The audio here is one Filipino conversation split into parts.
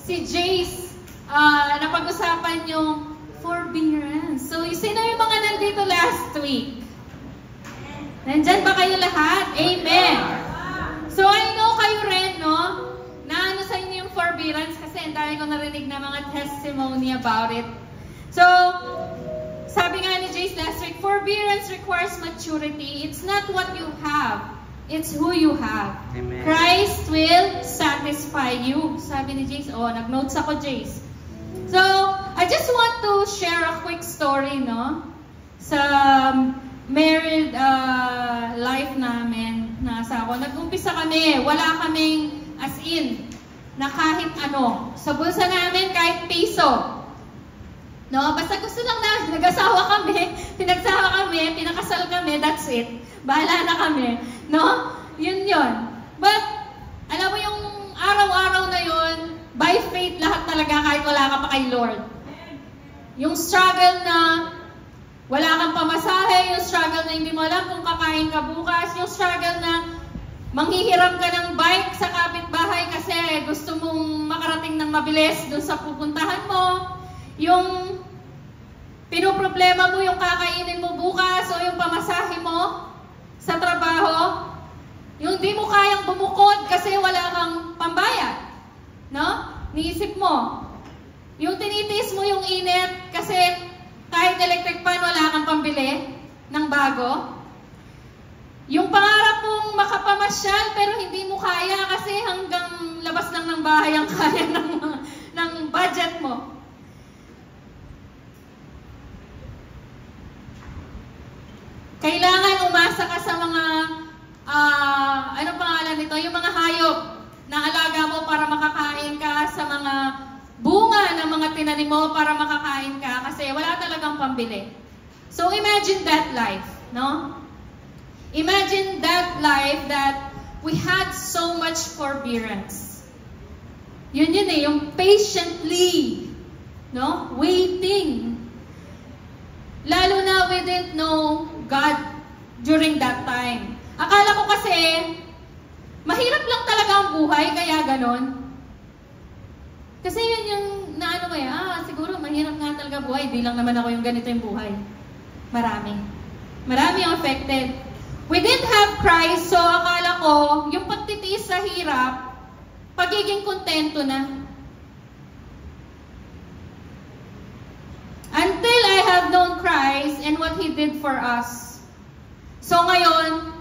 Si Jace, napag-usapan yung forbearance. So, sino yung mga nandito last week? Nandyan ba kayo lahat? Amen! So, I know kayo rin, no? Na ano sa inyo yung forbearance kasi ang dami ko narinig na mga testimony about it. So, sabi nga ni Jace last week, forbearance requires maturity. It's not what you have. It's who you have. Amen. Christ will satisfy you. Sabi ni Jace. Oh, nag-notes ako, Jace. So, I just want to share a quick story, no? Sa married life namin, nasa ako. Nag-umpisa kami, wala kaming as in, na kahit ano. Sa bulsa namin, kahit piso. No? Basta gusto lang na, nag-asawa kami, pinagsawa kami, pinakasal kami, that's it. Bahala na kami. No? Yun yun. But, alam mo yung araw-araw na yun, by faith lahat talaga kahit wala ka pa kay Lord. Yung struggle na wala kang pamasahe, yung struggle na hindi mo alam kung kakain ka bukas, yung struggle na manghihiram ka ng bike sa kapitbahay kasi gusto mong makarating ng mabilis dun sa pupuntahan mo, yung pinoproblema mo yung kakainin mo bukas o yung pamasahe mo sa trabaho, yung di mo kayang bumukod kasi wala kang pambayad. No? Niisip mo. Yung tinitiis mo yung init kasi kahit electric fan wala kang pambili ng bago. Yung pangarap mong makapamasyal pero hindi mo kaya kasi hanggang labas lang ng bahay ang kaya ng budget mo. Kailangan umasa ka sa mga, ano pangalan nito? Yung mga hayop na alaga mo para makakain ka, sa mga bunga ng mga tinanim mo para makakain ka kasi wala talagang pambili. So imagine that life, no? Imagine that life that we had so much forbearance. Yun eh, yung patiently, no? Waiting. Lalo na we didn't know God during that time. Akala ko kasi, mahirap lang talaga ang buhay, kaya ganon. Kasi yun yung naano kaya, siguro mahirap nga talaga buhay, di lang naman ako yung ganito yung buhay. Marami yung affected. We didn't have Christ, so akala ko, yung pagtitiis sa hirap, pagiging kontento na. Until I have known Christ and what He did for us. So ngayon,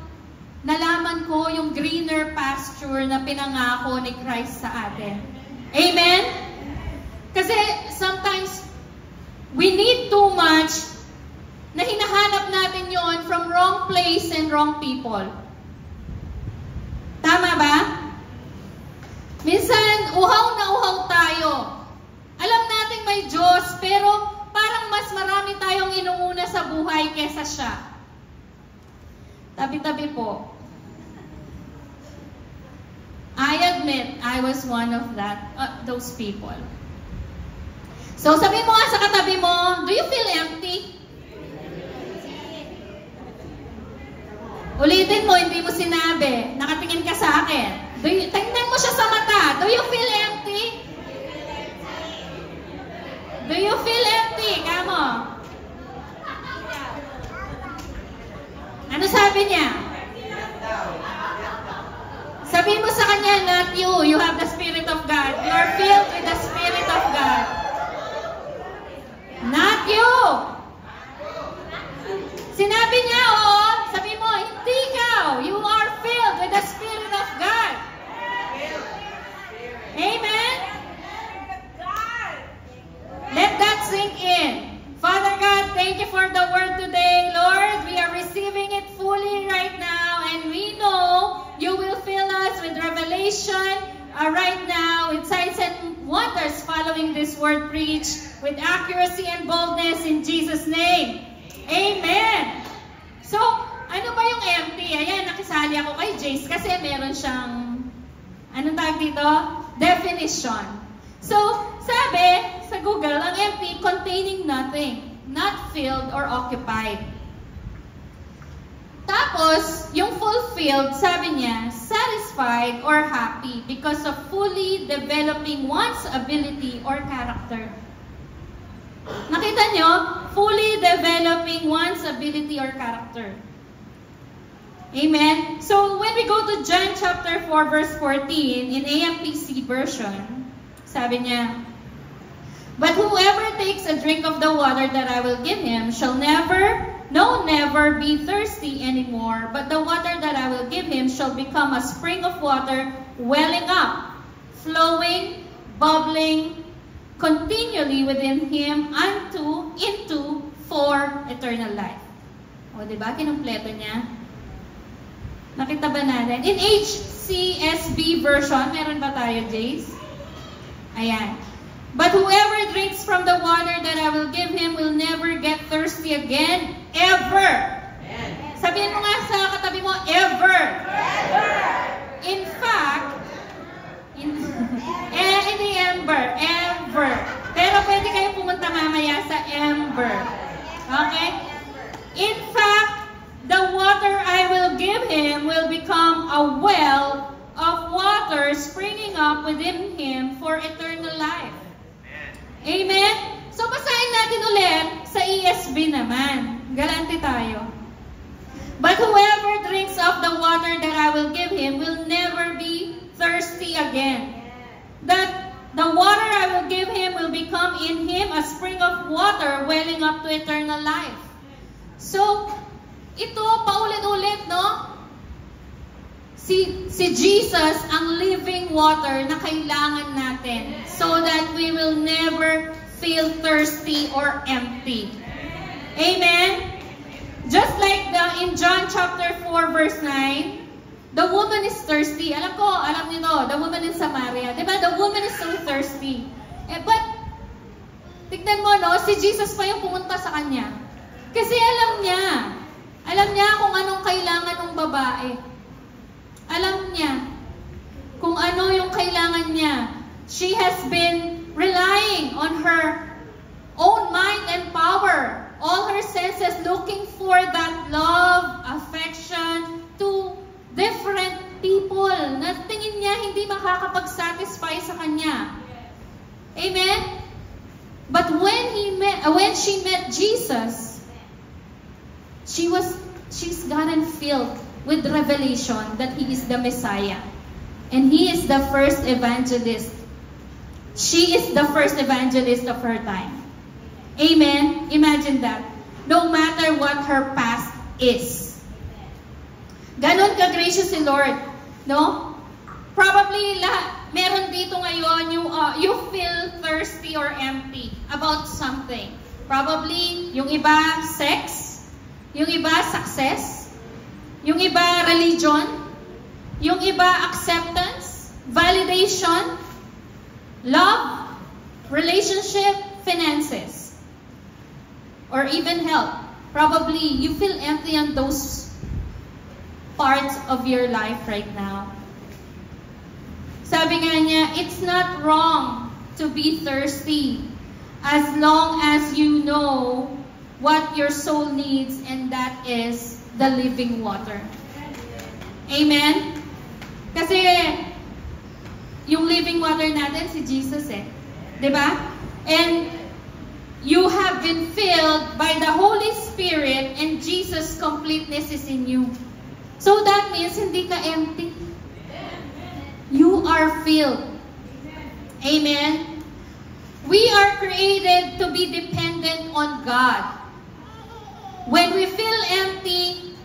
nalaman ko yung greener pasture na pinangako ni Christ sa atin. Amen? Kasi sometimes, we need too much na hinahanap natin yon from wrong place and wrong people. Tama ba? Minsan, uhaw na uhaw tayo. Alam natin may Diyos, pero parang mas marami tayong inuuna sa buhay kesa siya. Tabi-tabi po. I admit, I was one of those people. So, sabi mo nga sa katabi mo, do you feel empty? Ulitin mo, hindi mo sinabi. Nakatingin ka sa akin. Tingnan mo siya sa mata. Do you feel empty? Do you feel empty? Kamo? Ano sabi niya? Sabi mo sa kanya, not you. You have the Spirit of God. You are filled with the Spirit of God. Not you. Sinabi niya, oo. Sabi mo, hindi ikaw. You are filled with the Spirit of God. Amen? willing this word preached with accuracy and boldness in Jesus' name. Amen! So, ano ba yung empty? Ayan, nakisali ako kay Jace kasi meron siyang, anong tawag dito? Definition. So, sabi sa Google, ang empty, containing nothing, not filled or occupied. Tapos, yung fulfilled, sabi niya, satisfied or happy because of fully developing one's ability or character. Nakita nyo? Fully developing one's ability or character. Amen? So, when we go to John chapter 4, verse 14, in AMPC version, sabi niya, "But whoever takes a drink of the water that I will give him shall never be thirsty anymore, but the water that I will give him shall become a spring of water welling up, flowing, bubbling, continually within him into for eternal life." O, diba? Kinumpleto niya. Nakita ba natin? In HCSB version, meron ba tayo, Jace? Ayan. "But whoever drinks from the water that I will give him will never get thirsty again, ever." Sabihin mo nga sa katabi mo, ever. In fact, in the ember, ever. Pero pwede kayo pumunta mamaya sa ember. Okay? In fact, the water I will give him will become a well of water springing up within him for eternal life. Amen? So, basahin natin ulit sa ESV naman. Galante tayo. "But whoever drinks of the water that I will give him will never be thirsty again. That the water I will give him will become in him a spring of water welling up to eternal life." So, ito, paulit-ulit, no? Si Jesus ang living water na kailangan natin so that we will never feel thirsty or empty. Amen? Just like in John chapter 4 verse 9, the woman is thirsty. Alam niyo to, the woman in Samaria. Diba? The woman is so thirsty. But, tignan mo, no? Si Jesus pa yung pumunta sa kanya. Kasi alam niya kung anong kailangan ng babae. Alam niya kung ano yung kailangan niya. She has been relying on her own mind and power, all her senses, looking for that love, affection to different people na tingin niya hindi makakapag-satisfy sa kanya. Amen? But when she met Jesus, she's gotten filled with revelation that He is the Messiah. And He is the first evangelist. She is the first evangelist of her time. Amen? Imagine that. No matter what her past is. Ganon ka-gracious si Lord. No? Probably, meron dito ngayon you feel thirsty or empty about something. Probably, yung iba, sex. Yung iba, success. Yung iba, religion. Yung iba, acceptance, validation, love, relationship, finances, or even health. Probably, you feel empty on those parts of your life right now. Sabi nga niya, it's not wrong to be thirsty as long as you know what your soul needs, and that is the living water. Amen? Kasi, yung living water natin, si Jesus eh. Diba? And you have been filled by the Holy Spirit and Jesus' completeness is in you. So that means hindi ka empty. You are filled. Amen? We are created to be dependent on God. When we feel empty,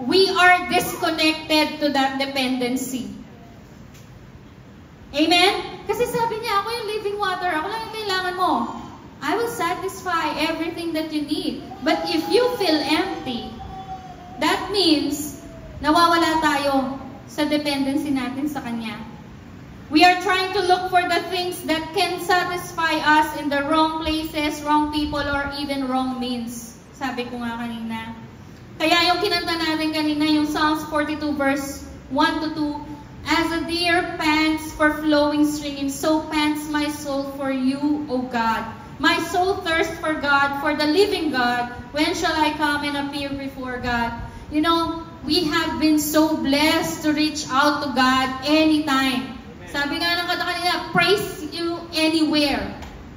we are disconnected to that dependency. Amen? Kasi sabi niya, ako yung living water. Ako lang yung kailangan mo. I will satisfy everything that you need. But if you feel empty, that means nawawala tayo sa dependency natin sa Kanya. We are trying to look for the things that can satisfy us in the wrong places, wrong people, or even wrong means. Sabi ko nga kanina. Kaya yung kinanta natin kanina, yung Psalms 42 verse 1 to 2, as a deer pants for flowing streams, so pants my soul for you, O God. My soul thirsts for God, for the living God. When shall I come and appear before God? You know, we have been so blessed to reach out to God anytime. Sabi nga ng kata kanina, praise you anywhere.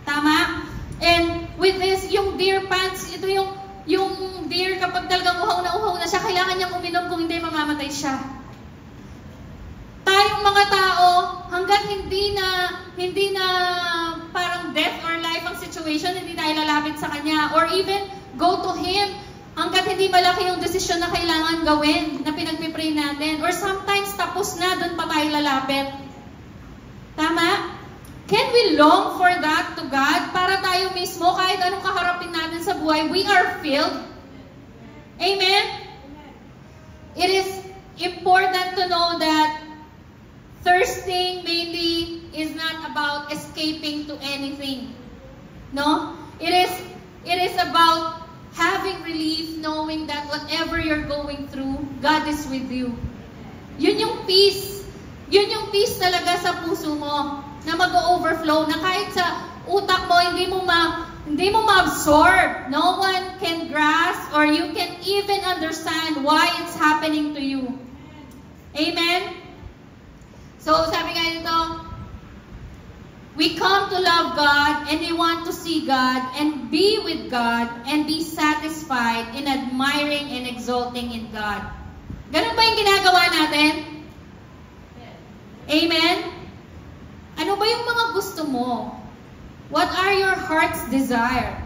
Tama? And with this, yung deer pants, ito yung deer kapag talagang uhaw na siya, kailangan niyang uminom kung hindi mamamatay siya. Tayong mga tao, hanggang hindi na parang death or life ang situation, hindi tayo lalapit sa Kanya. Or even go to Him hanggat hindi malaki yung desisyon na kailangan gawin, na pinagpipray natin. Or sometimes tapos na, doon pa tayo lalapit. Tama? Can we long for that to God? Para tayo mismo, kahit anong kaharapin natin sa buhay, we are filled. Amen? It is important to know that thirsting mainly is not about escaping to anything. No? It is about having relief, knowing that whatever you're going through, God is with you. Yun yung peace. Yun yung peace talaga sa puso mo na mag-overflow, na kahit sa utak mo, hindi mo ma-absorb. No one can grasp or you can even understand why it's happening to you. Amen? So, sabi nga dito, we come to love God and we want to see God and be with God and be satisfied in admiring and exalting in God. Ganun ba yung ginagawa natin? Amen? Ano ba yung mga gusto mo? What are your heart's desire?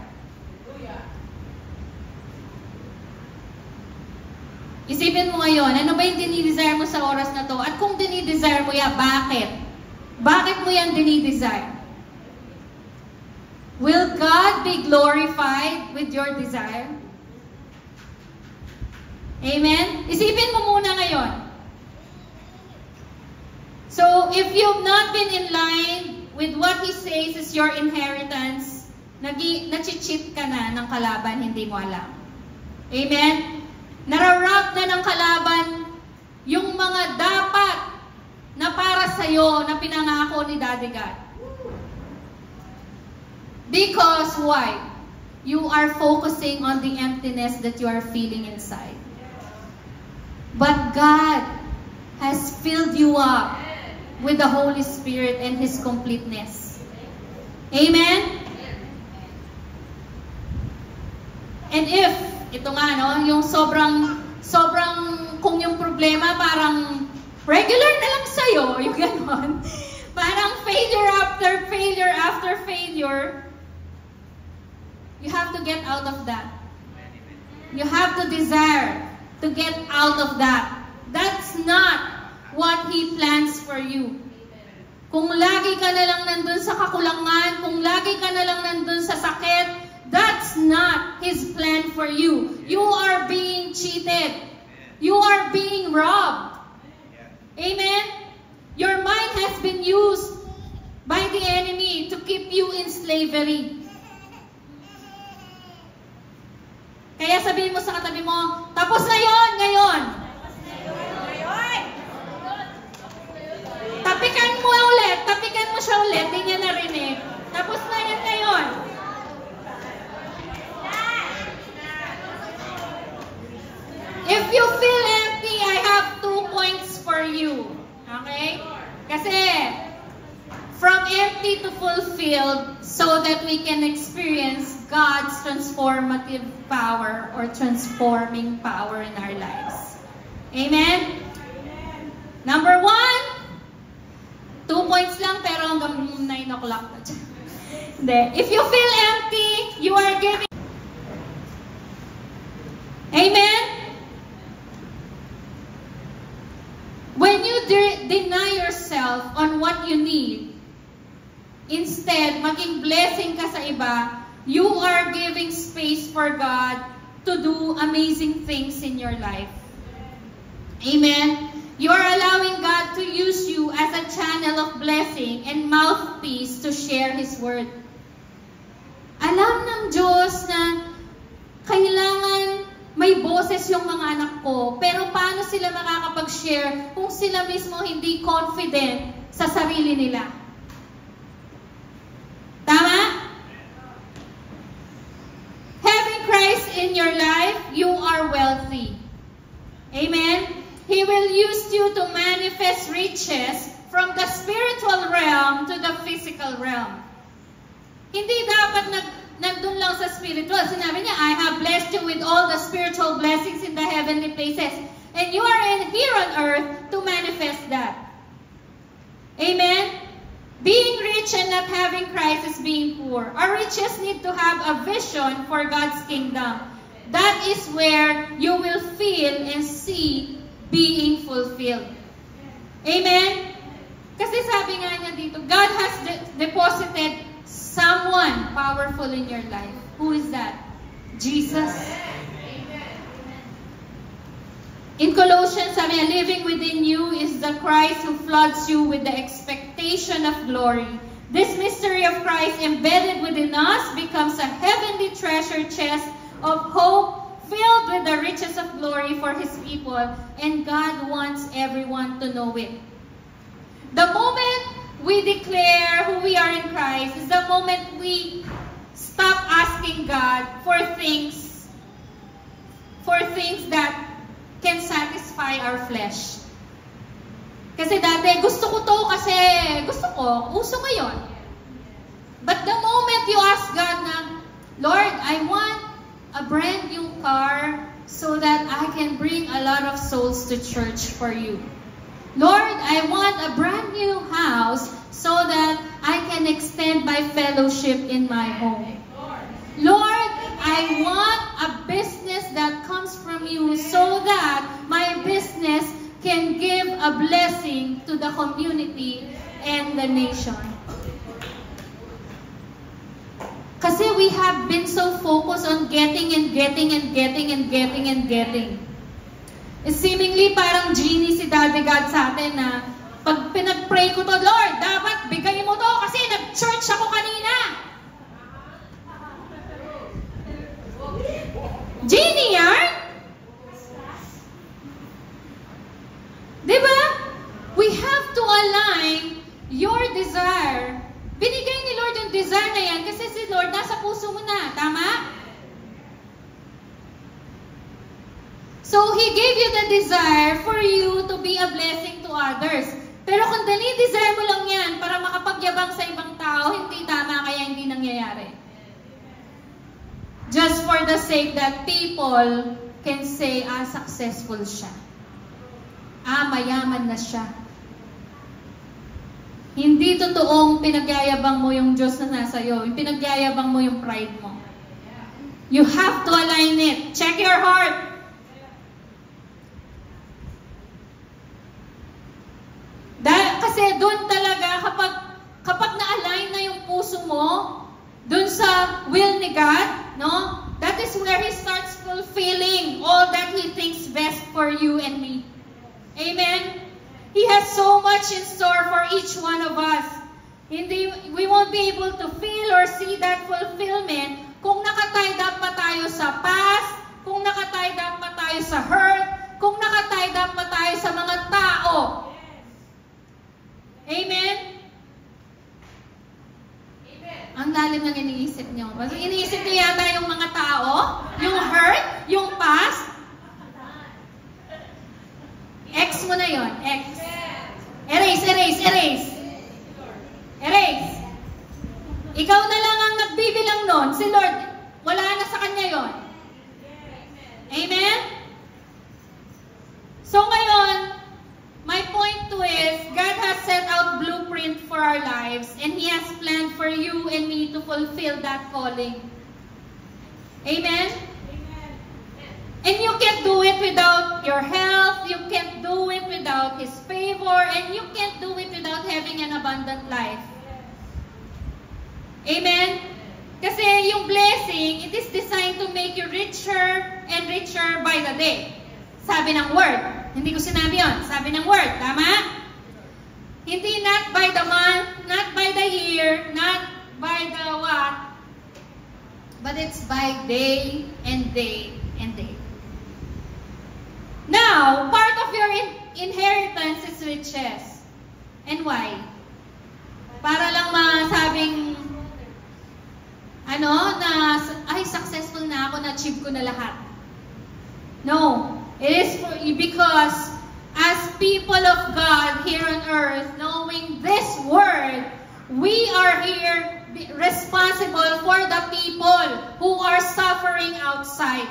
Isipin mo ngayon, ano ba yung dinidesire mo sa oras na to? At kung dinidesire mo yan, bakit? Bakit mo yan dinidesire? Will God be glorified with your desire? Amen? Isipin mo muna ngayon. So, if you've not been in line with what He says is your inheritance, nachi-cheat ka na ng kalaban, hindi mo alam. Amen? Nararap na ng kalaban yung mga dapat na para sa'yo na pinangako ni Daddy God. Because why? You are focusing on the emptiness that you are feeling inside. But God has filled you up with the Holy Spirit and His completeness. Amen? And if, ito nga, no, yung sobrang, kung yung problema parang regular na lang sa'yo, yung gano'n, parang failure after failure, you have to get out of that. You have to desire to get out of that. That's not what He plans for you. Kung lagi ka na lang nandun sa kakulangan, kung lagi ka na lang nandun sa sakit, that's not His plan for you. You are being cheated. You are being robbed. Amen? Your mind has been used by the enemy to keep you in slavery. Kaya sabihin mo sa katabi mo, tapos na yon ngayon. Tapikan mo siya ulit, hindi niya narinig. Tapos na yan ngayon. If you feel empty, I have 2 points for you. Okay? Kasi, from empty to fulfilled, so that we can experience God's transformative power or transforming power in our lives. Amen? Number 1, 2 points lang, pero hanggang 9 o'clock na dyan. Hindi. If you feel empty, you are giving. Amen? When you deny yourself on what you need, instead, maging blessing ka sa iba, you are giving space for God to do amazing things in your life. Amen? You are allowing God to use you as a channel of blessing and mouthpiece to share His word. Alam ng Diyos na kailangan may boses yung mga anak ko, pero paano sila makakapag-share kung sila mismo hindi confident sa sarili nila? Tama? Having Christ in your life, you are wealthy. Amen? He will use you to manifest riches from the spiritual realm to the physical realm. Hindi dapat nandun lang sa spiritual. Sinabi niya, I have blessed you with all the spiritual blessings in the heavenly places. And you are here on earth to manifest that. Amen? Being rich and not having Christ is being poor. Our riches need to have a vision for God's kingdom. That is where you will feel and see being fulfilled. Amen? Kasi sabi nga niya dito, God has deposited someone powerful in your life. Who is that? Jesus. In Colossians, sabi niya, living within you is the Christ who floods you with the expectation of glory. This mystery of Christ embedded within us becomes a heavenly treasure chest of hope filled with the riches of glory for His people, and God wants everyone to know it. The moment we declare who we are in Christ is the moment we stop asking God for things that can satisfy our flesh. Kasi dati, gusto ko to kasi gusto ko, uso ngayon. But the moment you ask God na, Lord, I want a brand new car so that I can bring a lot of souls to church for you. Lord, I want a brand new house so that I can extend my fellowship in my home. Lord, I want a business that comes from you so that my business can give a blessing to the community and the nation. Kasi we have been so focused on getting and getting and getting and getting and getting. Seemingly parang genie si Daddy God sa atin na pag pinag-pray ko to, Lord, dapat bigay mo to kasi nag-church ako kanina. Genie yan? Diba? We have to align your desire. Binigay ni Lord yung desire na yan kasi si Lord nasa puso mo na. Tama? So, He gave you the desire for you to be a blessing to others. Pero kung desire mo lang yan para makapagyabang sa ibang tao, hindi tama kaya hindi nangyayari. Just for the sake that people can say, successful siya. Mayaman na siya. Hindi totoong pinagyayabang mo yung Diyos na nasa iyo. Yung pinagyayabang mo yung pride mo. You have to align it. Check your heart. Kasi doon talaga, kapag na-align na yung puso mo, doon sa will ni God, no? That is where He starts fulfilling all that He thinks best for you and me. Amen? He has so much in store for each one of us. We won't be able to feel or see that fulfillment kung nakatied up pa tayo sa past, kung nakatied up pa tayo sa hurt, kung nakatied up pa tayo sa mga tao. Amen? Amen. Ang lalim ng iniisip niyo. Iniisip niyo yata yung mga tao, yung hurt, yung past. X mo na yon. X. Erase, erase, erase. Erase. Ikaw na lang ang nagbibilang nun. Si Lord, wala na sa Kanya yon. Amen? So ngayon, my point to is, God has set out blueprint for our lives and He has planned for you and me to fulfill that calling. Amen? And you can't do it without your health, you can't do it without His favor, and you can't do it without having an abundant life. Amen? Kasi yung blessing, it is designed to make you richer and richer by the day. Sabi ng Word. Hindi ko sinabi yun. Sabi ng Word. Tama? Hindi not by the month, not by the year, not by the what? but it's by day and day and day. Now, part of your inheritance is riches. And why? Para lang masabing, na, ay, successful na ako, na-achieve ko na lahat. No. It is because as people of God here on earth, knowing this word, we are here responsible for the people who are suffering outside.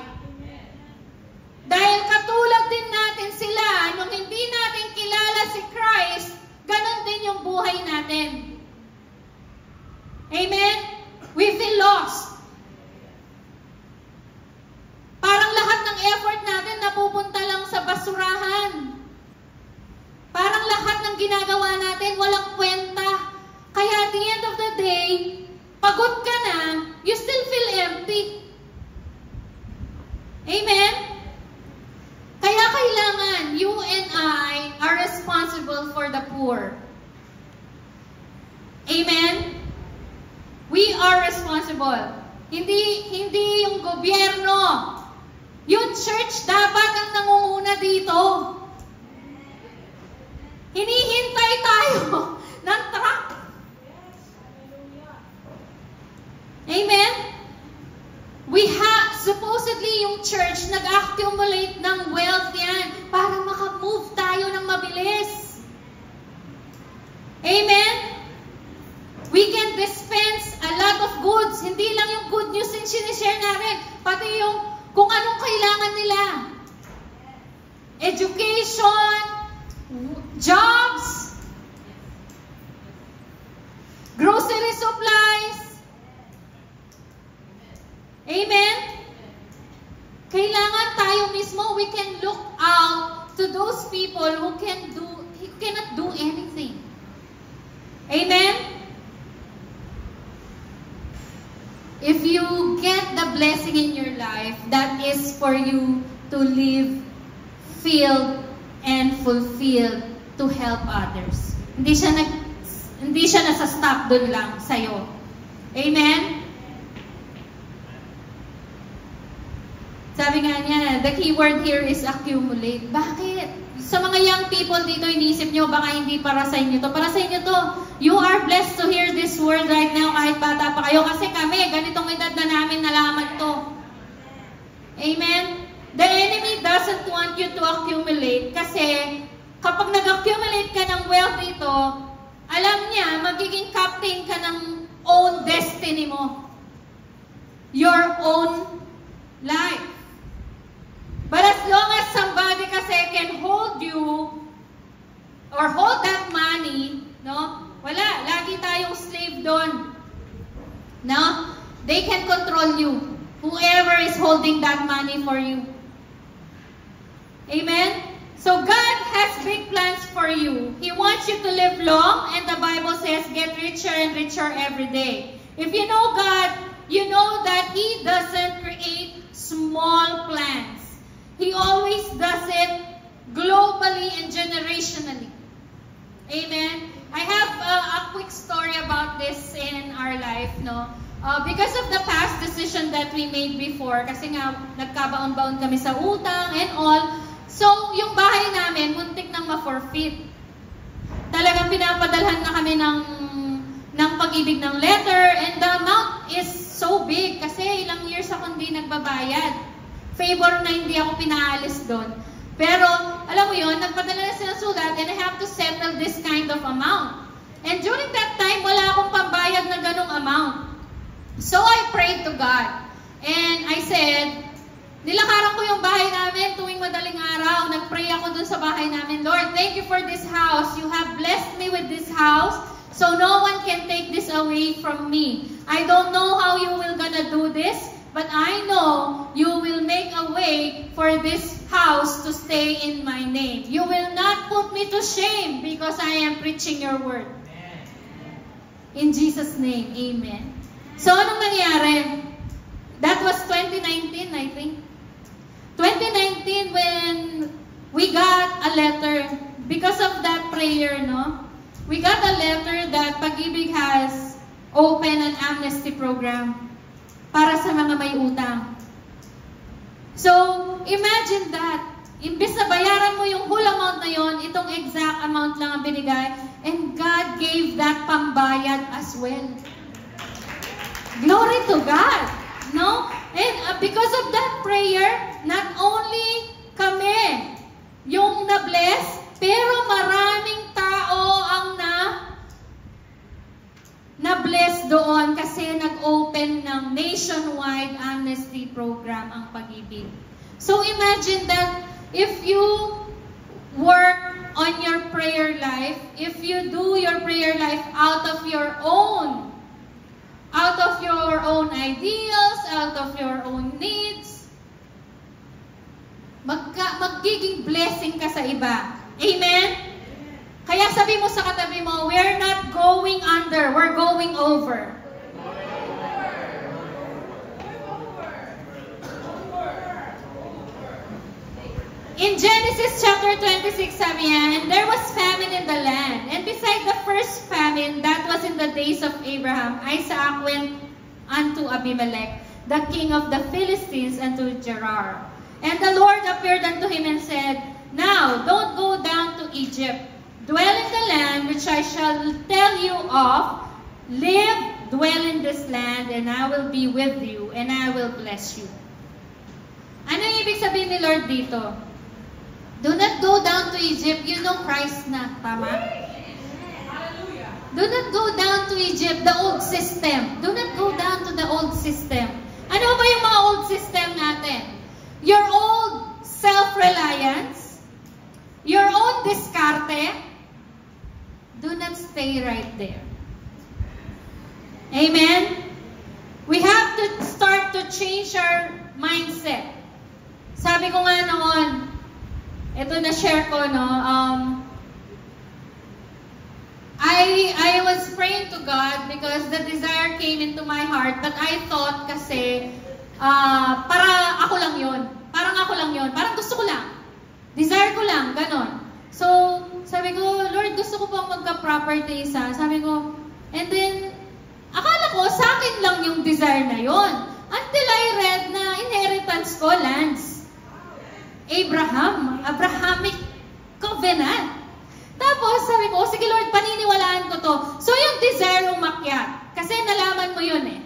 Dahil katulad din natin sila, nung hindi natin kilala si Christ, ganon din yung buhay natin. Amen? We feel lost. Parang lahat ng effort natin napupunta lang sa basurahan. Parang lahat ng ginagawa natin walang kwenta. Kaya at the end of the day, pagod ka na, you still feel empty. Amen? Kaya kailangan, you and I are responsible for the poor. Amen? We are responsible. Hindi yung gobyerno. Yung church dapat ang nangunguna dito. Hinihintay tayo ng truck. Amen? Supposedly yung church nag-accumulate ng wealth yan para makamove tayo ng mabilis. Amen? We can dispense a lot of goods. Hindi lang yung good news yung sinishare natin, pati yung kung anong kailangan nila. Education, jobs, grocery supplies. Amen? Kailangan tayo mismo, we can look out to those people who cannot do anything. Amen? If you get the blessing in your life, that is for you to live filled and fulfilled to help others. Hindi siya nasa-stop dun lang sa'yo. Amen? Sabi nga niya, the key word here is accumulate. Bakit? Sa mga young people dito, iniisip nyo, baka hindi para sa inyo to. Para sa inyo to. You are blessed to hear this word right now kahit bata pa kayo. Kasi kami, ganitong edad na namin nalaman to. Amen? The enemy doesn't want you to accumulate kasi kapag nag-accumulate ka ng wealth dito, alam niya, magiging captain ka ng own destiny mo. Your own life. But as long as somebody kasi can hold you or hold that money, no? Wala. Lagi tayong slave doon. No? They can control you. Whoever is holding that money for you. Amen? So God has big plans for you. He wants you to live long, and the Bible says, get richer and richer every day. If you know God, you know that He doesn't create small plans. He always does it globally and generationally. Amen? I have a quick story about this in our life, no? Because of the past decision that we made before, kasi nga nagkabaon-baon kami sa utang and all, so yung bahay namin, muntik nang ma-forfeit. Talagang pinapadalhan na kami ng pag-ibig ng letter, and the amount is so big kasi ilang years ako hindi nagbabayad. Favor na hindi ako pinaalis doon. Pero, alam mo yun, nagpadala na sila sulat and I have to settle this kind of amount. And during that time, wala akong pambayad na ganong amount. So, I prayed to God. And I said, nilakaran ko yung bahay namin tuwing madaling araw. Nag-pray ako dun sa bahay namin. Lord, thank you for this house. You have blessed me with this house. So, no one can take this away from me. I don't know how you will gonna do this. But I know you will make a way for this house to stay in my name. You will not put me to shame because I am preaching your word. In Jesus' name, amen. So, anong nangyari? That was 2019, I think. 2019 when we got a letter. Because of that prayer, no? We got a letter that Pag-ibig has opened an amnesty program para sa mga may utang. So, imagine that. Imbes na bayaran mo yung whole amount na yon, itong exact amount lang ang binigay, and God gave that pambayad as well. Glory to God. No? And because of that prayer, not only kami yung na-bless, pero maraming tao ang na-bless doon kasi nag-open ng nationwide amnesty program ang Pag-ibig. So imagine that if you work on your prayer life, if you do your prayer life out of your own ideals, out of your own needs, magiging blessing ka sa iba. Amen? Kaya sabi mo sa katabi mo, we're not going under, we're going over. In Genesis chapter 26, sabi niya, and there was famine in the land. And beside the first famine, that was in the days of Abraham, Isaac went unto Abimelech, the king of the Philistines, and to Gerar. And the Lord appeared unto him and said, now, don't go down to Egypt. Dwell in the land which I shall tell you of. Live, dwell in this land, and I will be with you, and I will bless you. Ano yung ibig sabihin ni Lord dito? Do not go down to Egypt. You know Christ na. Tama? Do not go down to Egypt, the old system. Do not go down to the old system. Ano ba yung mga old system natin? Your old self-reliance, your own diskarte. Do not stay right there. Amen? We have to start to change our mindset. Sabi ko nga noon, ito na-share ko, no? I was praying to God because the desire came into my heart, but I thought kasi, para ako lang yun. Parang ako lang yun. Parang gusto ko lang. Desire ko lang, ganon. So, sabi ko, Lord, gusto ko pang magka-property isa. Sabi ko, and then, akala ko, sa akin lang yung desire na yun. Until I read na inheritance ko, lands. Abrahamic covenant. Tapos sabi ko, sige Lord, paniniwalaan ko to. So yung desire umakyat. Kasi nalaman mo yun eh.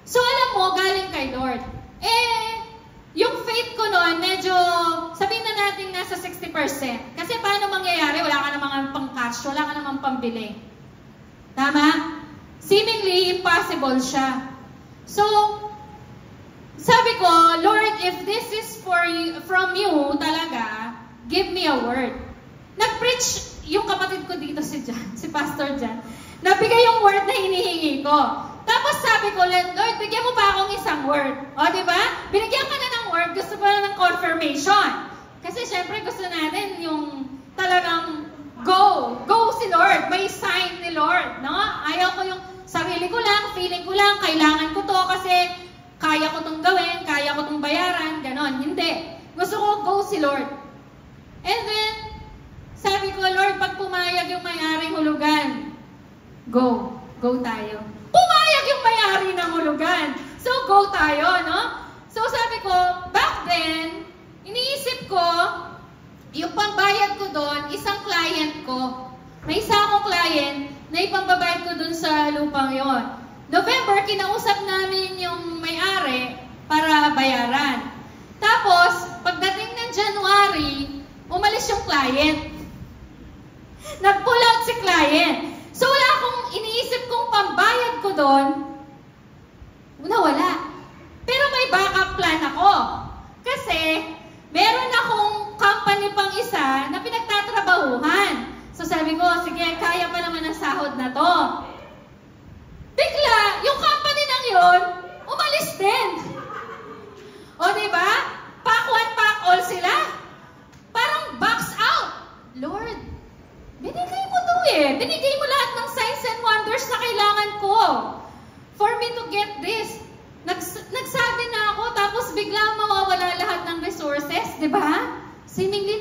So alam mo, galing kay Lord. Yung faith ko noon, medyo, sabihin na natin nasa 60%. Kasi paano mangyayari? Wala ka namang pang-cash, wala ka namang pambili. Tama? Seemingly impossible siya. So, sabi ko, Lord, if this is from you talaga, give me a word. Nag-preach yung kapatid ko dito si Pastor Jan. Nabigay yung word na hinihingi ko. Tapos sabi ko, Lord, bigyan mo pa akong isang word. O, di ba? Binigyan ka na ng word, gusto pa na ng confirmation. Kasi syempre gusto natin yung talagang go si Lord. May sign ni Lord, no? Ayaw ko yung sarili ko lang, feeling ko lang, kailangan ko to kasi kaya ko itong gawin, kaya ko itong bayaran, ganon. Hindi. Gusto ko go si Lord. And then, sabi ko, Lord, pag pumayag yung may-aring hulugan, go tayo. Pumayag yung may-ari ng hulugan. So, go tayo, no? So, sabi ko, back then, iniisip ko, yung pambayad ko doon, isang client ko. May isa akong client na ipambabayad ko doon sa lupang yon. November, kinausap namin yung may-ari para bayaran. Tapos, pagdating ng January, umalis yung client. Nag-pull out si client. So, wala akong iniisip kong pambayad ko doon, nawala. Pero may backup plan ako. Kasi, meron akong company pang isa na pinagtatrabahuhan. So, sabi ko, sige, kaya pa naman ang sahod na to. Bigla, yung company nang yun, umalis din. O, diba? Pack one, pack all sila. Parang box out. Lord, binigay mo to eh. Binigay mo lahat ng signs and wonders na kailangan ko. For me to get this. Nagsabi na ako, tapos bigla mawawala lahat ng resources. Diba? Seemingly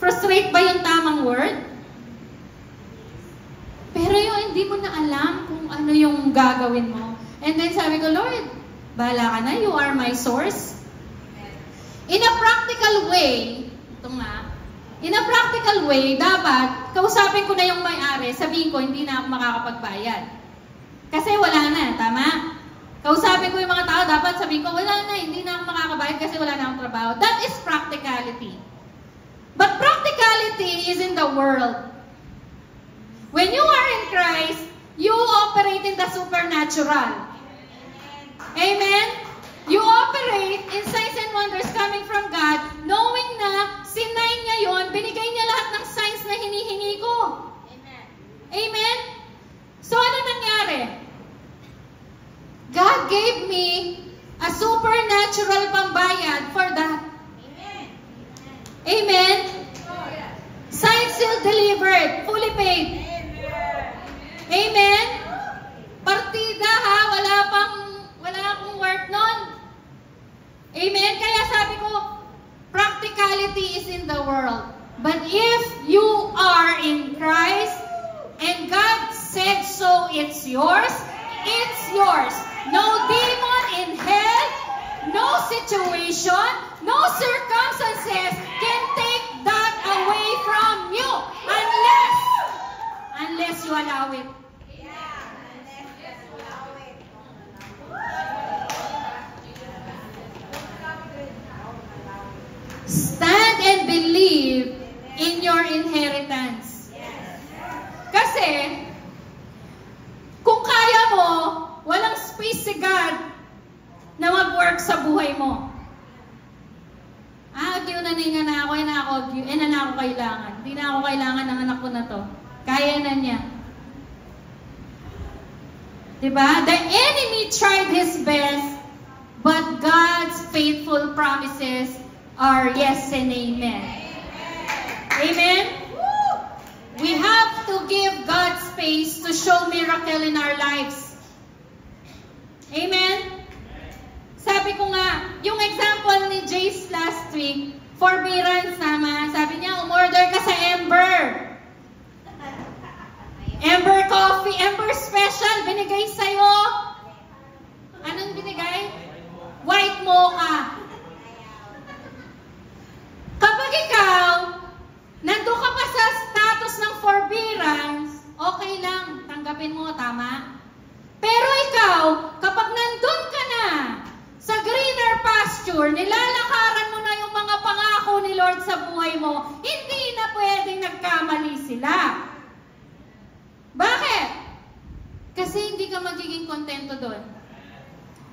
frustrate ba yung tamang word? Pero yung hindi mo na alam kung ano ano yung gagawin mo. And then sabi ko, Lord, bahala ka na, you are my source. In a practical way, ito nga, in a practical way, dapat, kausapin ko na yung may-ari, sabihin ko, hindi na ako makakapagbayad. Kasi wala na, tama? Kausapin ko yung mga tao, dapat sabihin ko, wala na, hindi na ako makakabayad kasi wala na akong trabaho. That is practicality. But practicality is in the world. When you are in Christ, you operate in the supernatural. Amen? You operate in signs and wonders coming from God, knowing na sinay niya yon, binigay niya lahat ng signs na hinihingi ko. Amen? Amen? So ano nangyari? God gave me a supernatural pambayad for that. Amen? Amen? Signed, sealed, delivered, fully paid. Amen? Partida ha, wala akong work nun. Amen? Kaya sabi ko, practicality is in the world. But if you are in Christ, and God said so, it's yours, it's yours. No demon in hell, no situation, no circumstances can take that away from you unless you allow it. Stand and believe in your inheritance. Kasi, kung kaya mo, walang space si God na mag-work sa buhay mo. Yun na ako kailangan. Hindi na ako kailangan ng anak ko na to. Kaya na niya. Diba? The enemy tried his best, but God's faithful promises are yes and amen. Amen? We have to give God space to show miracle in our lives. Amen? Sabi ko nga, yung example ni Jace last week, forbearance naman, sabi niya, umorder ka sa Ember. Ember coffee, Ember special, binigay sa'yo. Anong binigay? White mocha. Kapag ikaw, nandun ka pa sa status ng forbearance, okay lang, tanggapin mo, tama? Pero ikaw, kapag nandun ka na sa greener pasture, nilalakaran mo na yung mga pangako ni Lord sa buhay mo, hindi na pwedeng nagkamali sila. Bakit? Kasi hindi ka magiging kontento doon.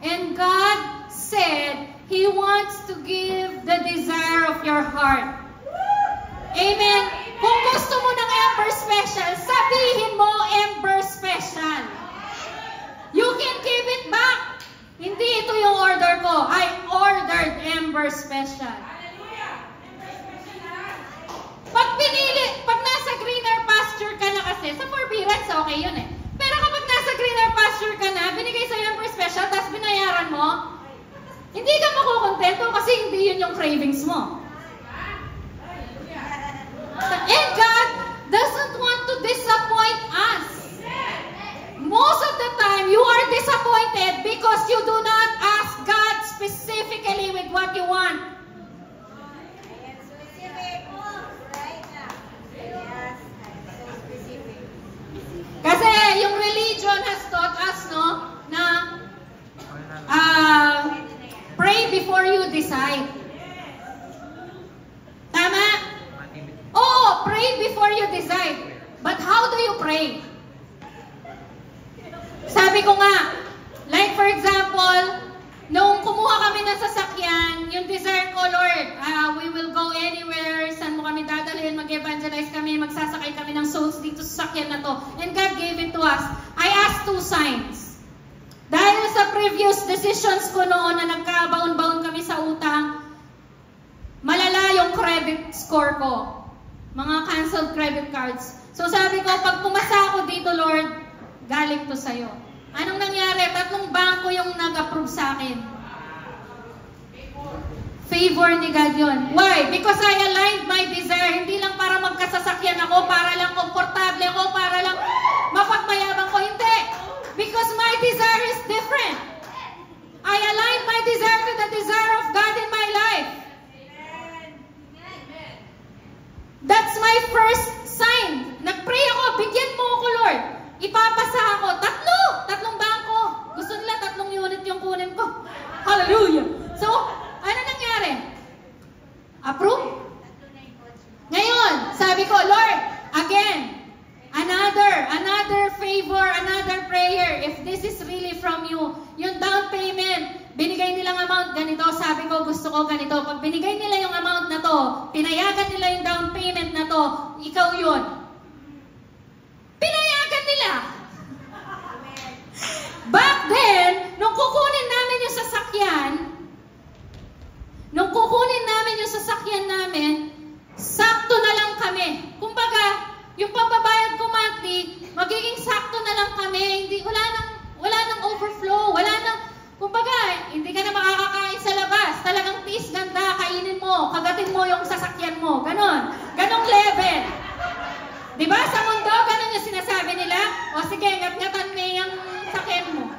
And God said, He wants to give the desire of your heart. Amen? Kung gusto mo ng Ember Special, sabihin mo Ember Special. You can give it back. Hindi ito yung order ko. I ordered Ember Special. Pag nasa greener pasture ka na kasi, sa forbearance, okay yun eh. Pero kapag nasa greener pasture ka na, binigay sa Ember Special, tapos binayaran mo, hindi ka makukontento kasi hindi yun yung cravings mo. And God doesn't want to disappoint us. Most of the time, you are disappointed because you do not ask God specifically with what you want. Kasi yung religion has taught us, no, na pray before you decide. Tama? Oo, pray before you decide. But how do you pray? Sabi ko nga, like for example, nung kumuha kami ng sasakyan, yung desire ko, Lord, we will go anywhere, saan mo kami dadalhin, mag-evangelize kami, magsasakay kami ng souls dito sa sasakyan na to. And God gave it to us. I asked 2 signs. Dahil sa previous decisions ko noon na nagkabaon-baon kami sa utang, malala yung credit score ko. Mga canceled credit cards. So sabi ko, pag pumasa ako dito, Lord, galing to sa'yo. Anong nangyari? 3 bangko yung nag-approve sa akin. Favor ni God yun. Why? Because I aligned my desire. Hindi lang para magkasasakyan ako, para lang komportable ako, para lang mapagmayabang ko. Hindi. from you. Yung down payment, binigay nilang amount ganito, sabi ko gusto ko ganito. Pag binigay nila yung amount na to, pinayagan nila yung down payment na to, ikaw yun. Pinayagan nila. Back then, nung kukunin namin yung sasakyan namin, sakto na lang kami. Kumbaga, yung pambabayad ko monthly, magiging sakto na lang kami. Hindi, wala nang overflow, kumbaga, hindi ka na makakakain sa labas. Talagang tiis ganda, kainin mo, kagatin mo yung sasakyan mo. Ganong level. Diba? Sa mundo, ganon yung sinasabi nila. O sige, ngat-ngatan mo yung sakyan mo.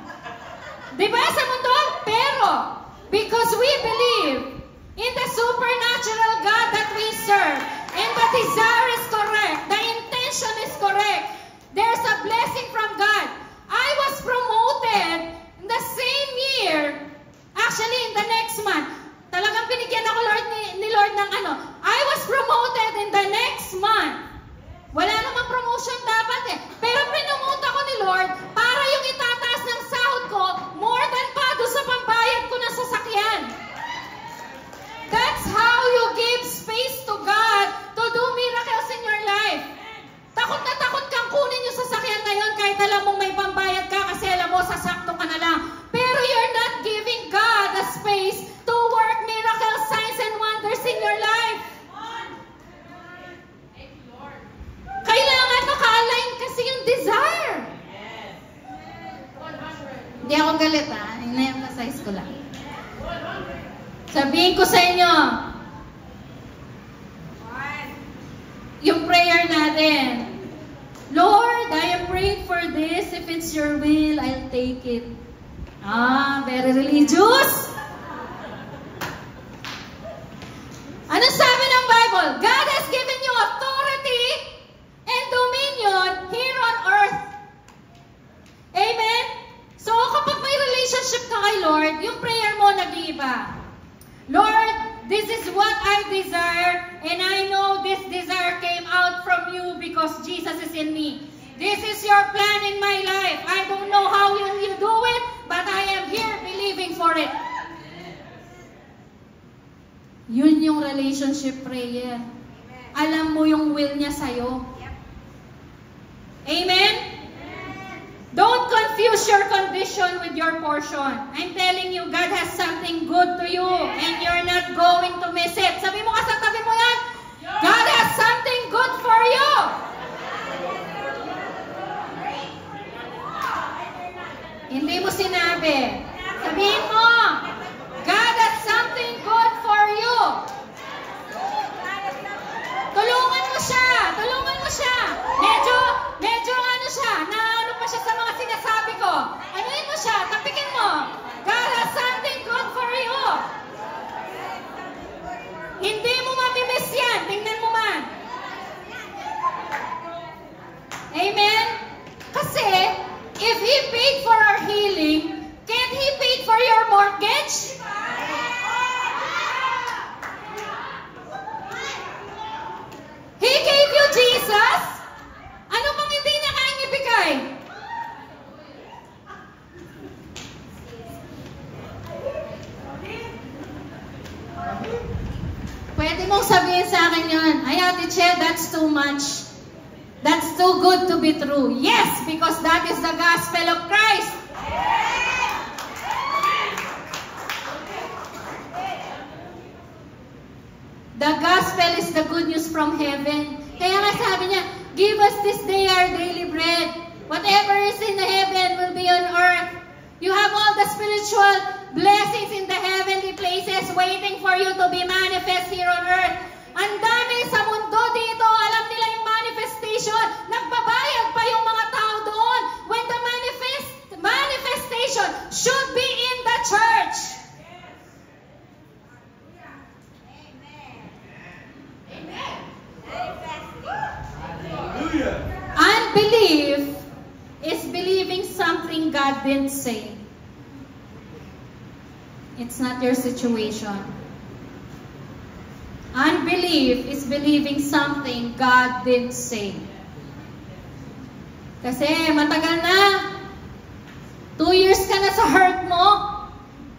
Diba? Sa mundo? Pero, because we believe in the supernatural God that we serve, and the desire is correct, the intention is correct, there's a blessing from God. I was promoted in the same year, actually in the next month. Talagang binigyan ako ni Lord ng ano. I was promoted in the next month. Wala namang promotion dapat eh. Pero pinomote ako ni Lord para yung itataas ng sahod ko more than pa doon sa pambayad ko ng sasakyan. That's how you give space to God to do miracles in your life. Takot na takot kang kunin yung sasakyan na yun kahit alam mong may pambayad ka kasi alam mo sasakto ka na lang. Pero you're not giving God a space to work miracles, signs, and wonders in your life. Kailangan naka-align kasi yung desire. Hindi ako galit ha. Ina-emphasize ko lang. Sabihin ko sa inyo, yung prayer natin, Lord, I am praying for this. If it's your will, I'll take it. Very religious. Ano sabi ng Bible? God has given you authority and dominion here on earth. Amen? So, kapag may relationship ka kay Lord, yung prayer mo nag-iiba. Lord, this is what I desire, and I know this desire came out from you because Jesus is in me. This is your plan in my life. I don't know how you do it, but I am here believing for it. Yun yung relationship prayer. Alam mo yung will niya sa'yo. Amen? Don't confuse your condition with your portion. I'm telling you, God has something good to you, and you're not going to miss it. Sabi mo ka sa tabi mo yan, God has something good for you. Hindi mo sinabi. Sabihin mo, God has something good for you. Tulungan mo siya. Tulungan mo siya. Medyo ano siya, naano pa siya sa mga sinasabi ko. Anuin mo siya, tapikin mo. God has something good for you. Hindi mo mamimiss yan. Tingnan mo man. Amen? Kasi, if He paid for our healing, can't He pay for your mortgage? He gave you Jesus? Ano bang hindi niya kayang ibigay? Pwede mong sabihin sa akin yun, ay Ate Che, that's too much. That's too good to be true. Yes, because that is the gospel of Christ. The gospel is the good news from heaven. Kaya nga sabi niya, give us this day our daily bread. Whatever is in the heaven will be on earth. You have all the spiritual blessings in the heavenly places waiting for you to be manifest here on earth. Ang dami sa mundo dito, alam nila yung manifestation. Nagbabayad pa yung mga tao doon when the manifestation should be in the church. Unbelief is believing something God didn't say. It's not your situation. Unbelief is believing something God didn't say. Kasi matagal na. 2 years ka na sa hurt mo.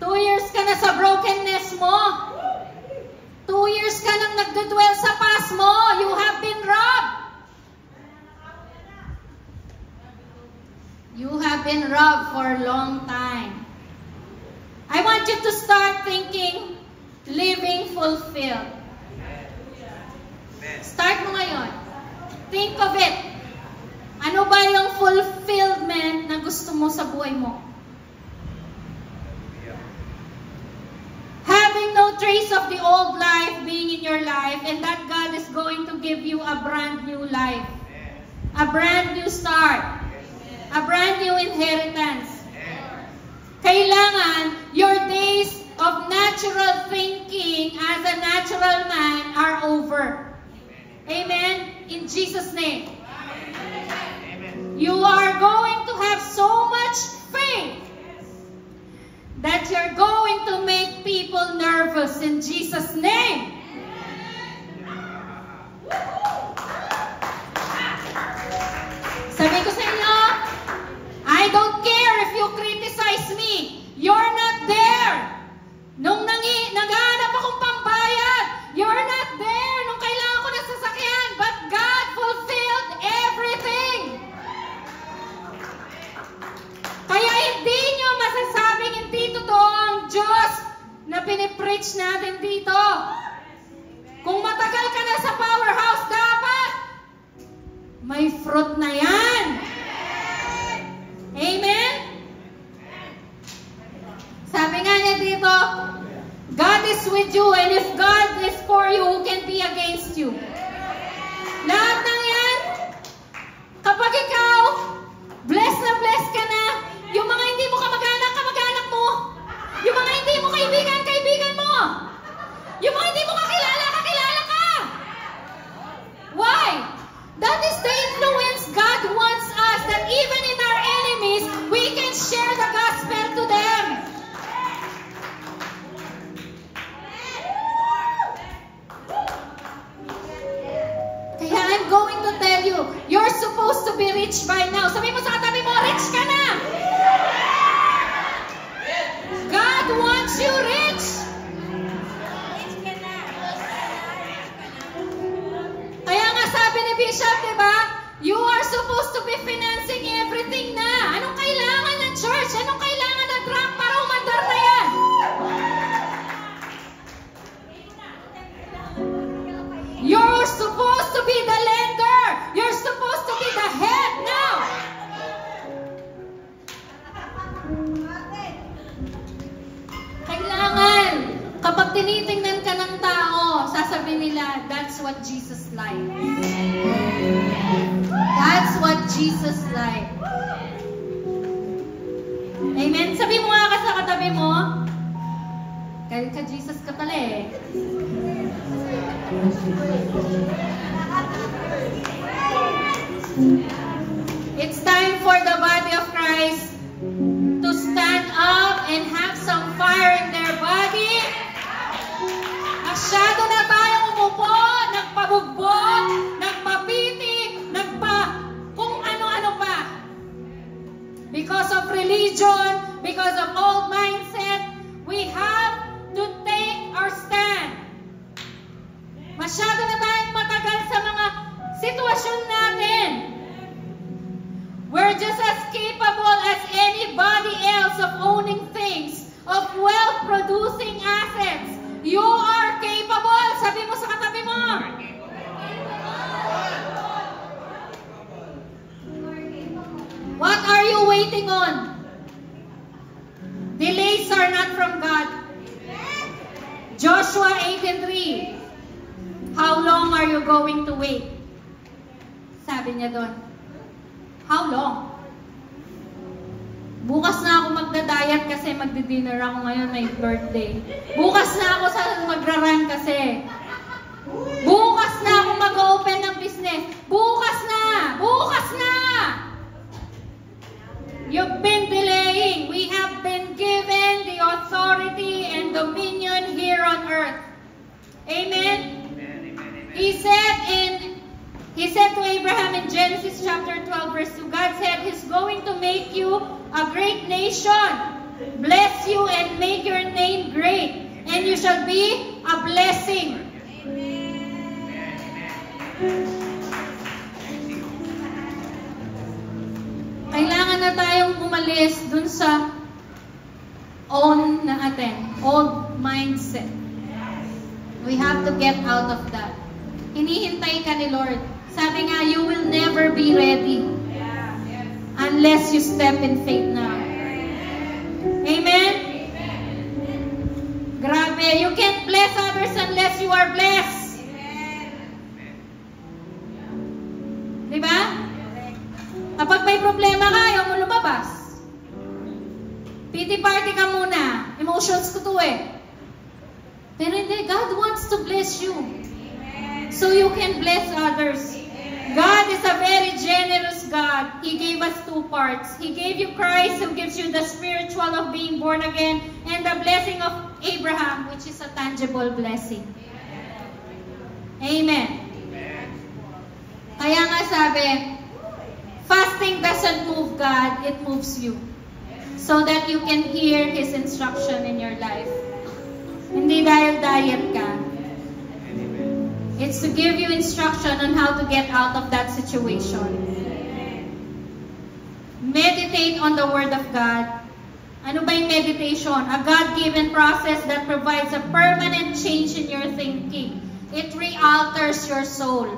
2 years ka na sa brokenness mo. 2 years ka nang nagdudwell sa past mo. You have been robbed. You have been robbed for a long time. I want you to start thinking, living fulfilled. Start mo ngayon. Think of it. Ano ba yung fulfillment na gusto mo sa buhay mo? Having no trace of the old life being in your life, and that God is going to give you a brand new life. A brand new start. A brand new inheritance. Kailangan your days of natural thinking as a natural man are over. Amen? In Jesus' name. You are going to have so much faith that you're going to make people nervous in Jesus' name. Sabi ko sa inyo, I don't care if you criticize me. You're not there. Nung naghahanap akong pambayad, you're not there. Nung kailangan ko ng sasakyan, but God fulfilled everything. Kaya hindi nyo masasabing hindi totoo ang Diyos na pinipreach natin dito. Kung matagal ka na sa powerhouse, dapat may fruit na yan. Amen? Sabi nga niya dito, God is with you, and if God is for you, who can be against you? Lahat ng yan, kapag ikaw, bless ka na, yung mga hindi mo kamag-anak mo, yung mga hindi mo kaibigan mo, yung mga hindi mo kakilala ka. Why? That is the influence God wants us, that even in our enemies, we can share the gospel to them. Kaya I'm going to tell you, you're supposed to be rich by now. Sabi mo sa katabi mo, rich ka na! God wants you rich! Kaya nga sabi ni Bishop, diba? You are supposed to be financing everything na. Anong kailangan ng church? Anong kailangan ng truck para umandar na yan? You're supposed to be the lender. You're supposed to be the head now. Kailangan, kapag tinitingnan ka ng tao, sasabihin nila, that's what Jesus like. That's what Jesus like. Amen? Sabi mo nga ka sa katabi mo, ka Jesus ka pala eh. It's time for the body of Christ to stand up and have some fire in their body. Masyado na tayong umupo, nagpabugbog, nagpapiti, kung ano-ano pa. Because of religion, because of old mindset, we have to take our stand. Masyado na tayong matagal sa mga sitwasyon natin. We're just as capable as anybody else of owning things, of wealth-producing assets. You are capable. Sabi mo sa katabi mo. What are you waiting on? Delays are not from God. Joshua 8:3. How long are you going to wait? Sabi niya doon. How long? Bukas na ako magda-diet kasi magdi-dinner ako ngayon, may birthday. Bukas na ako sa magra-run kasi. Bukas na ako mag-open ng business. Bukas na! Bukas na! You've been delaying. We have been given the authority and dominion here on earth. Amen? He said to Abraham in Genesis chapter 12 verse 2, God said He's going to make you a great nation. bless you and make your name great, and you shall be a blessing. Kailangan na tayong umalis dun sa own old mindset. We have to get out of that. Hinihintay ka ni Lord. Sabi nga, you will never be ready unless you step in faith now. Amen? Grabe, you can't bless others unless you are blessed. Diba? Kapag may problema ka, ayaw mo lumabas. Pity party ka muna. Emotions ko to eh. Pero hindi, God wants to bless you. So you can bless others. God is a very generous God. He gave us two parts. He gave you Christ, who gives you the spiritual of being born again, and the blessing of Abraham, which is a tangible blessing. Amen. Kaya nga sabi, fasting doesn't move God, it moves you. So that you can hear His instruction in your life. Hindi dahil diet ka. It's to give you instruction on how to get out of that situation. Meditate on the Word of God. Ano ba yung meditation? A God-given process that provides a permanent change in your thinking. It realters your soul.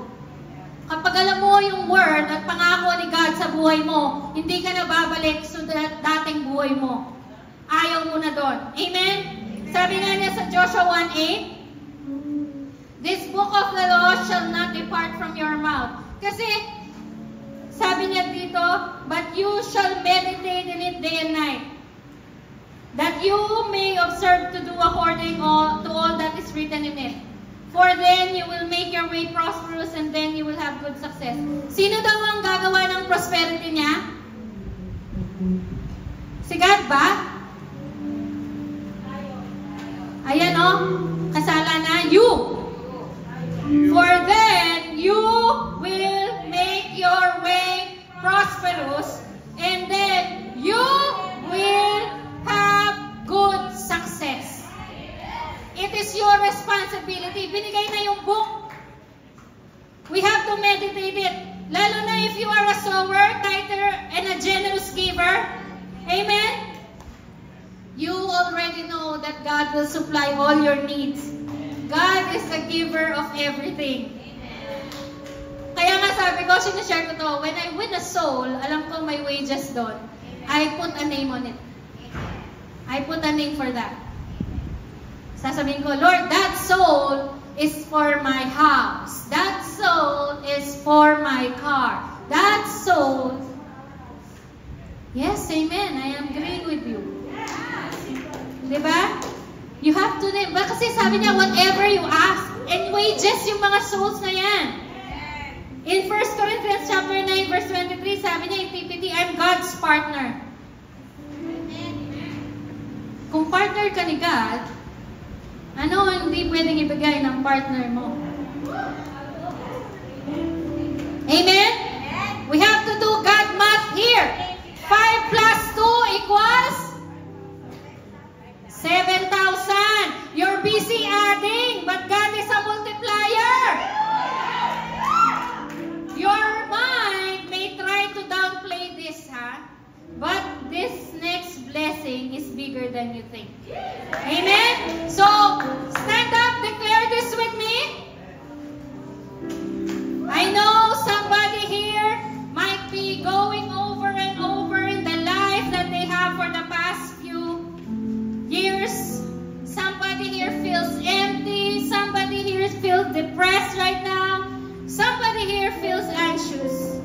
Kapag alam mo yung Word at pangako ni God sa buhay mo, hindi ka na babalik sa dating buhay mo. Ayaw mo na doon. Amen? Sabi nga niya sa Joshua 1:8, this book of the law shall not depart from your mouth. Kasi, sabi niya dito, but you shall meditate in it day and night, that you may observe to do according to all that is written in it. For then you will make your way prosperous, and then you will have good success. Sino daw ang gagawa ng prosperity niya? Si God ba? Ayan o, kasala na, you. For then you will make your way prosperous, and then you will have good success. It is your responsibility. Binigay na yung book. We have to meditate it. Lalo na if you are a sower, tither, and a generous giver. Amen? You already know that God will supply all your needs. God is the giver of everything. Kaya nga sabi ko, sinashare ko to, when I win a soul, alam ko may wages doon. I put a name on it. I put a name for that. Sasabihin ko, Lord, that soul is for my house. That soul is for my car. That soul... Yes, amen. I am agreeing with you. Diba? You have to name. Kasi sabi niya, whatever you ask. And wages yung mga souls na yan. In 1 Corinthians chapter 9, verse 23, sabi niya in TPT, I'm God's partner. Kung partner ka ni God, ano ang hindi pwedeng ibigay ng partner mo? Amen? We have to do God math here. 5 plus 2 equals 7,000. You're busy adding, but God is a multiplier. Your mind may try to downplay this, but this next blessing is bigger than you think. Amen? So, stand up, declare this with me. I know somebody here might be going over and over in the life that they have for the past few years. Somebody here feels empty. Somebody here feels depressed right now. Somebody here feels anxious.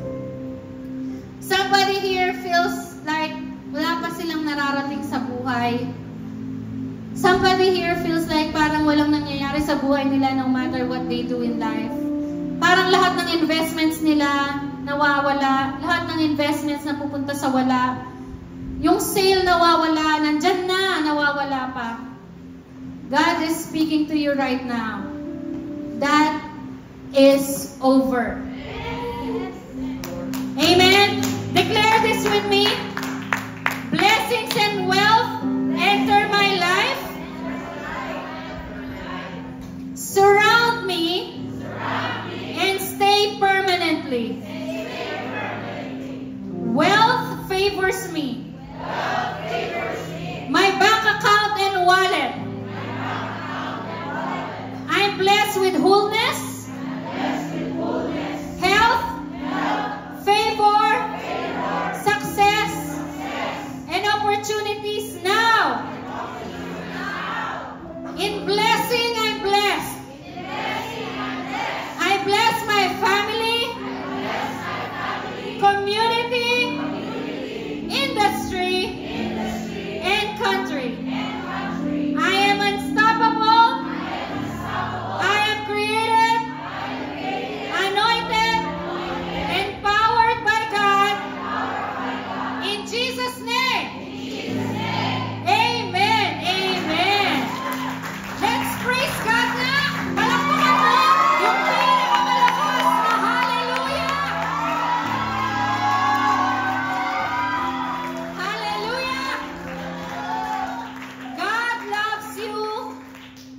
Somebody here feels like wala pa silang nararating sa buhay. Somebody here feels like parang walang nangyayari sa buhay nila no matter what they do in life. Parang lahat ng investments nila nawawala. Lahat ng investments na pupunta sa wala. Yung sale nawawala. Nandyan na, nawawala pa. God is speaking to you right now. That is over. Amen? Declare this with me. Blessings and wealth My bank account and wallet. I'm blessed with wholeness, health, favor, success, and opportunities now. In blessing, I'm blessed. I bless my family, community, industry, and country. I am unstoppable. I am created, anointed, empowered by God. In Jesus' name. Amen. Amen. Let's praise God na. Palakpakan mo yung pinakamalakas na hallelujah. Hallelujah. God loves you,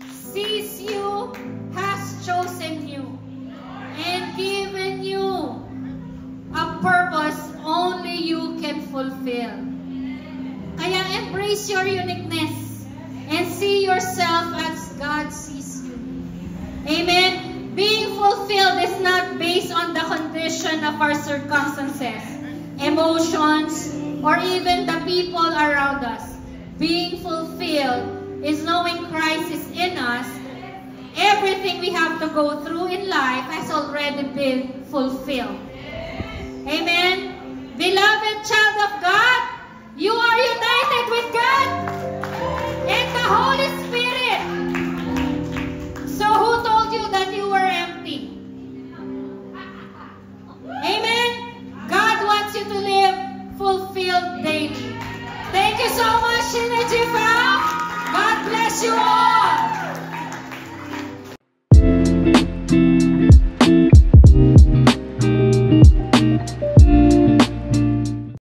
sees you, has chosen you, and given you a purpose only you can fulfill. Kaya embrace your uniqueness and see yourself as God sees you. Amen. Being fulfilled is not based on the condition of our circumstances, emotions, or even the people around us. Being fulfilled is knowing Christ is in us. Everything we have to go through in life has already been fulfilled. Amen. Beloved child of God, you are united with God and the Holy Spirit. So who told you that you were empty? Amen. God wants you to live fulfilled daily. Thank you so much, Synergy Fam. God bless you all.